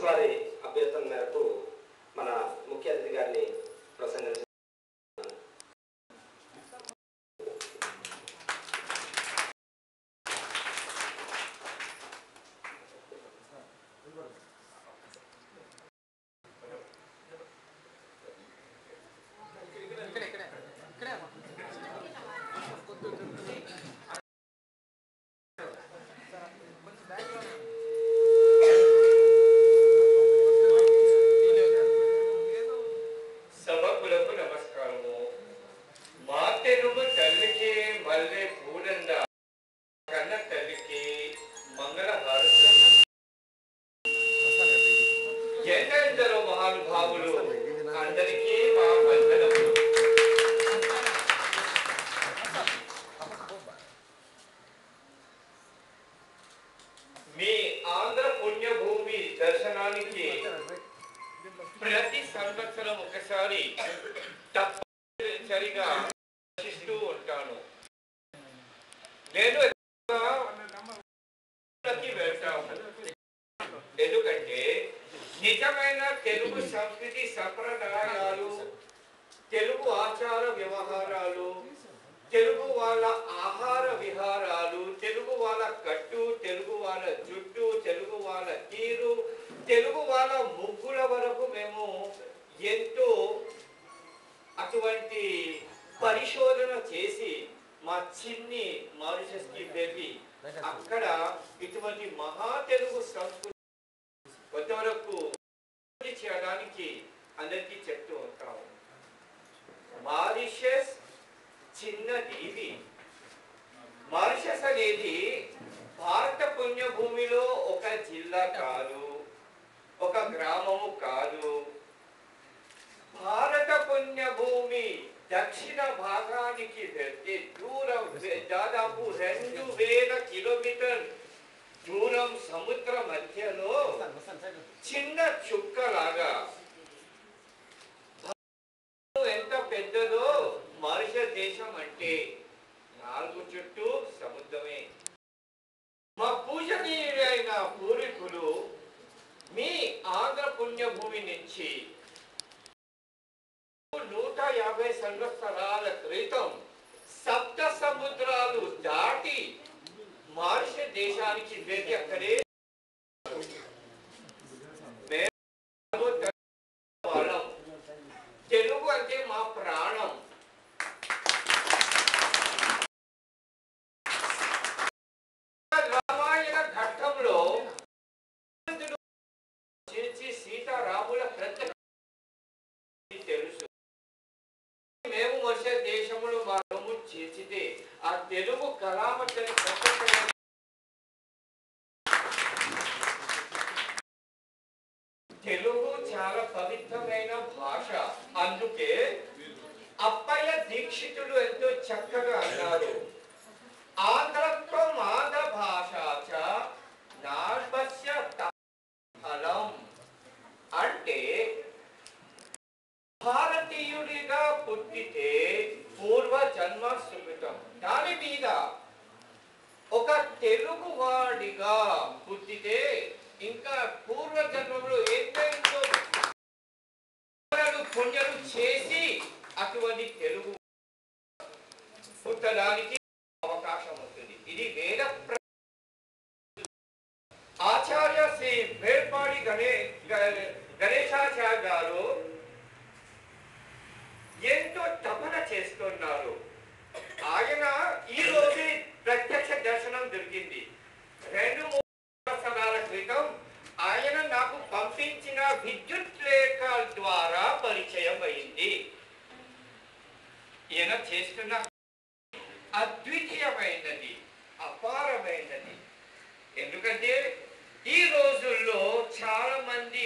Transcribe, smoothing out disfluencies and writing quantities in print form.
వారి అభ్యర్థన మేరకు మన ముఖ్య అతిథి గారిని ప్రసంగించారు. ప్రతి సంవత్సరం ఒకసారి తప్పనిసరిగా దర్శిస్తూ ఉంటాను. నేను వెళ్తాను ఎందుకంటే నిజమైన తెలుగు సంస్కృతి సంప్రదాయాలు, తెలుగు ఆచార వ్యవహారాలు, తెలుగు వాళ్ళ ఆహార విహారాలు, తెలుగు వాళ్ళ కట్టు, తెలుగు వాళ్ళ జుట్టు, తెలుగు వాళ్ళ తీరు, తెలుగు వాళ్ళ ముగ్గుల వరకు మేము ఎంతో అటువంటి పరిశోధన చేసి మా చిన్ని మారిషస్కి వెళ్ళి అక్కడ ఇటువంటి మహా తెలుగు సంస్కృతి కొంతవరకు చేయడానికి అందరికీ చెప్తూ ఉంటాము. మారిషస్ చిన్న దీవి. మారిషస్ అనేది భారత పుణ్యభూమిలో ఒక జిల్లా కాదు, ఒక గ్రామము కాదు. భారత పుణ్యభూమి దక్షిణ భాగానికి వెళ్తే దూరం దాదాపు 2000 కిలోమీటర్ దూరం సముద్ర మధ్యలో చిన్న చుక్కలాగా ఎంత పెద్దదో మారిషస్ దేశం అంటే 4 చుట్టూ సముద్రమే. మా పూజనీయులైన పూర్వీకులు మీ ఆంధ్ర పుణ్యభూమి నుంచి 150 సంవత్సరాల క్రితం సప్త సముద్రాలు దాటి మారిషస్ దేశానికి వెళ్ళి అక్కడే తెలుగు అంటే మా ప్రాణం. రామాయణ ఘట్టంలో సీతారాముల తెలుసు. మేము వర్ష దేశంలో మనము చేసితే ఆ తెలుగు కళామతని తెలుగు చాలా పవిత్రమైన భాష. అందుకే అప్పయ్య దీక్షితులు ఎంతో చక్కగా అన్నారు, ఆంధ్రత్వం ఆంధ్ర భాష ఫలం అంటే భారతీయుడిగా పుట్టితే పూర్వ జన్మ సుకృతం. దాని మీద ఒక తెలుగువాడిగా పుట్టితే ఇంకా పూర్వ జన్మలో ఏంటో పుణ్యలు చేసి అటువంటి తెలుగు పుట్టడానికి అవకాశం ఉంటుంది. ఇది వేద ఆచార్య శ్రీ వేల్పాడి గణేశాచార్య గారు ఎంతో తపన చేస్తున్నారు. ఆయన ఈ రోజు ప్రత్యక్ష దర్శనం దొరికింది. 2-3 సంవత్సరాల క్రితం ఆయన నాకు పంపించిన విద్యుత్ లేఖ ద్వారా పరిచయం అయింది. ఈయన చేస్తున్న అద్వితీయమైనది, అపారమైనది. ఎందుకంటే ఈ రోజుల్లో చాలా మంది